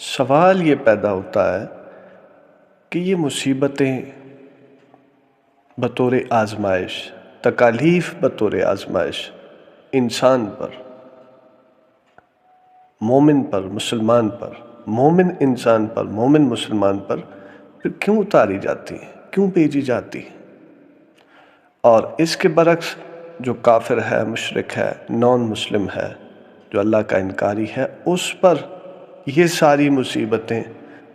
سوال یہ پیدا ہوتا ہے کہ یہ مصیبتیں بطور آزمائش، تکالیف بطور آزمائش انسان پر، مومن پر، مسلمان پر، مومن انسان پر، مومن مسلمان پر پھر کیوں اتاری جاتی ہیں، کیوں بھیجی جاتی ہیں؟ اور اس کے برعکس جو کافر ہے، مشرک ہے، نان مسلم ہے، جو اللہ کا انکاری ہے، اس پر یہ ساری مصیبتیں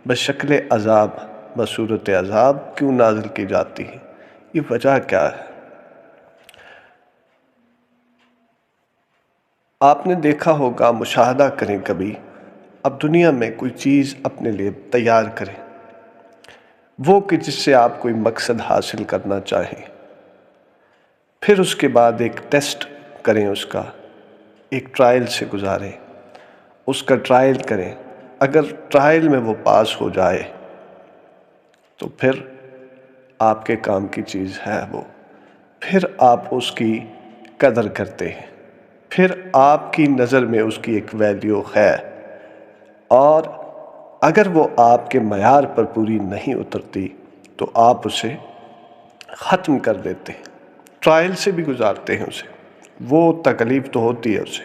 بشکل عذاب، بصورت عذاب کیوں نازل کی جاتی ہیں؟ یہ وجہ کیا ہے؟ آپ نے دیکھا ہوگا، مشاہدہ کریں کبھی، اب دنیا میں کوئی چیز اپنے لیے تیار کریں، وہ کہ جس سے آپ کوئی مقصد حاصل کرنا چاہیں، پھر اس کے بعد ایک ٹیسٹ کریں، اس کا ایک ٹرائل سے گزاریں، اس کا ٹرائل کریں، اگر ٹرائل میں وہ پاس ہو جائے تو پھر آپ کے کام کی چیز ہے وہ، پھر آپ اس کی قدر کرتے ہیں، پھر آپ کی نظر میں اس کی ایک ویلیو ہے، اور اگر وہ آپ کے معیار پر پوری نہیں اترتی تو آپ اسے ختم کر دیتے ہیں، ٹرائل سے بھی گزارتے ہیں اسے، وہ تکلیف تو ہوتی ہے اسے،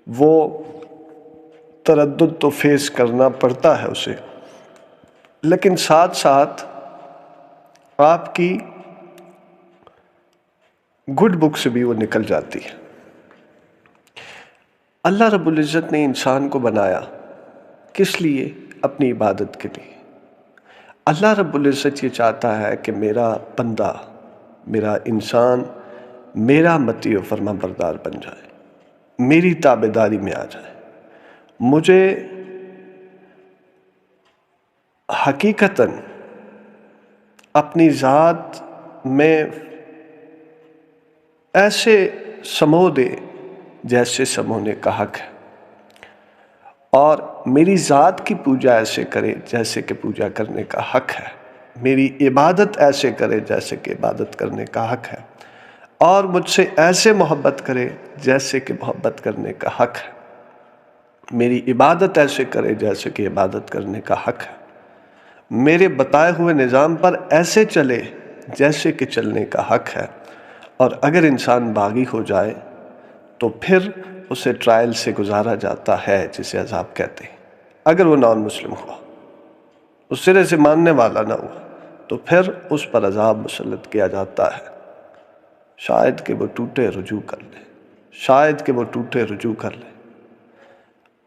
وہ تردد تو فیس کرنا پڑتا ہے اسے، لیکن ساتھ ساتھ آپ کی گڈ بک سے بھی وہ نکل جاتی ہے۔ اللہ رب العزت نے انسان کو بنایا کس لیے؟ اپنی عبادت کے لیے۔ اللہ رب العزت یہ چاہتا ہے کہ میرا بندہ، میرا انسان میرا مطیع و فرما بردار بن جائے، میری تابعداری میں آ جائے، مجھے حقیقتاً اپنی ذات میں ایسے سمو دے جیسے سمونے کا حق ہے، اور میری ذات کی پوجا ایسے کرے جیسے کہ پوجا کرنے کا حق ہے، میری عبادت ایسے کرے جیسے کہ عبادت کرنے کا حق ہے، اور مجھ سے ایسے محبت کرے جیسے کہ محبت کرنے کا حق ہے، میری عبادت ایسے کرے جیسے کہ عبادت کرنے کا حق ہے، میرے بتائے ہوئے نظام پر ایسے چلے جیسے کہ چلنے کا حق ہے۔ اور اگر انسان باغی ہو جائے تو پھر اسے ٹرائل سے گزارا جاتا ہے، جسے عذاب کہتے ہیں۔ اگر وہ نان مسلم ہوا، اس سرے سے ماننے والا نہ ہوا، تو پھر اس پر عذاب مسلط کیا جاتا ہے، شاید کہ وہ ٹوٹے رجوع کر لے، شاید کہ وہ ٹوٹے رجوع کر لے۔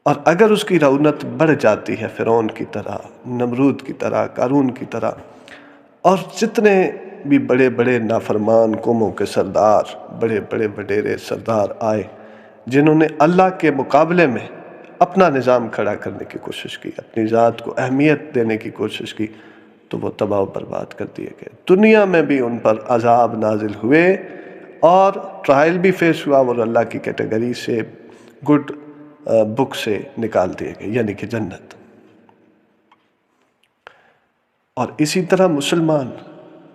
اور اگر اس کی رعونت بڑھ جاتی ہے، فرعون کی طرح، نمرود کی طرح، قارون کی طرح، اور جتنے بھی بڑے بڑے نافرمان قوموں کے سردار، بڑے بڑے وڈیرے سردار آئے جنہوں نے اللہ کے مقابلے میں اپنا نظام کھڑا کرنے کی کوشش کی، اپنی ذات کو اہمیت دینے کی کوشش کی، تو وہ تباہ و برباد کر دیے گئے۔ دنیا میں بھی ان پر عذاب نازل ہوئے اور ٹرائل بھی فیس ہوا، اور اللہ کی کیٹیگری سے، گڈ بک سے نکال دیے گئے، یعنی کہ جنت۔ اور اسی طرح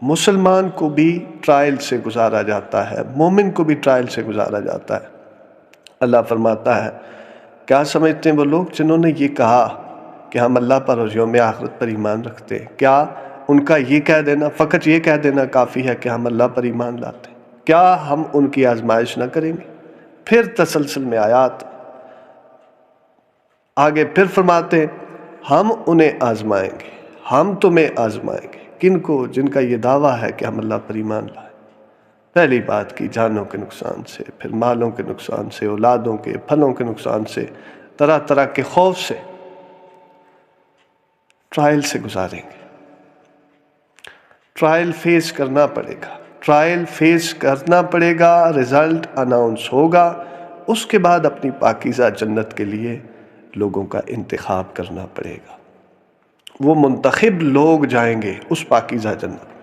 مسلمان کو بھی ٹرائل سے گزارا جاتا ہے، مومن کو بھی ٹرائل سے گزارا جاتا ہے۔ اللہ فرماتا ہے، کیا سمجھتے ہیں وہ لوگ جنہوں نے یہ کہا کہ ہم اللہ پر اور یوم آخرت پر ایمان رکھتے ہیں، کیا ان کا یہ کہہ دینا، فقط یہ کہہ دینا کافی ہے کہ ہم اللہ پر ایمان لاتے ہیں؟ کیا ہم ان کی آزمائش نہ کریں گے؟ پھر تسلسل میں آیات آگے پھر فرماتے ہیں، ہم انہیں آزمائیں گے، ہم تمہیں آزمائیں گے۔ کن کو؟ جن کا یہ دعویٰ ہے کہ ہم اللہ پر ایمان لائیں۔ پہلی بات کی جانوں کے نقصان سے، پھر مالوں کے نقصان سے، اولادوں کے، پھلوں کے نقصان سے، طرح طرح کے خوف سے، ٹرائل سے گزاریں گے۔ ٹرائل فیس کرنا پڑے گا، ٹرائل فیس کرنا پڑے گا، رزلٹ اناؤنس ہوگا، اس کے بعد اپنی پاکیزہ جنت کے لیے لوگوں کا انتخاب کرنا پڑے گا۔ وہ منتخب لوگ جائیں گے اس پاکیزہ جنت میں،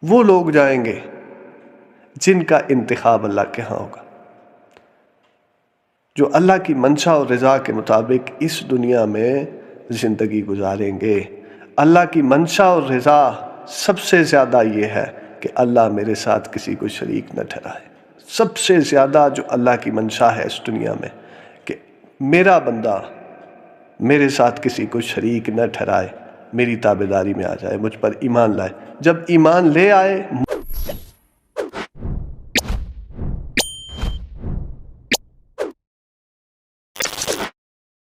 وہ لوگ جائیں گے جن کا انتخاب اللہ کے ہاں ہوگا، جو اللہ کی منشا اور رضا کے مطابق اس دنیا میں زندگی گزاریں گے۔ اللہ کی منشا اور رضا سب سے زیادہ یہ ہے کہ اللہ میرے ساتھ کسی کو شریک نہ ٹھہرائے۔ سب سے زیادہ جو اللہ کی منشا ہے اس دنیا میں، کہ میرا بندہ میرے ساتھ کسی کو شریک نہ ٹھہرائے، میری تابعداری میں آ جائے، مجھ پر ایمان لائے۔ جب ایمان لے آئے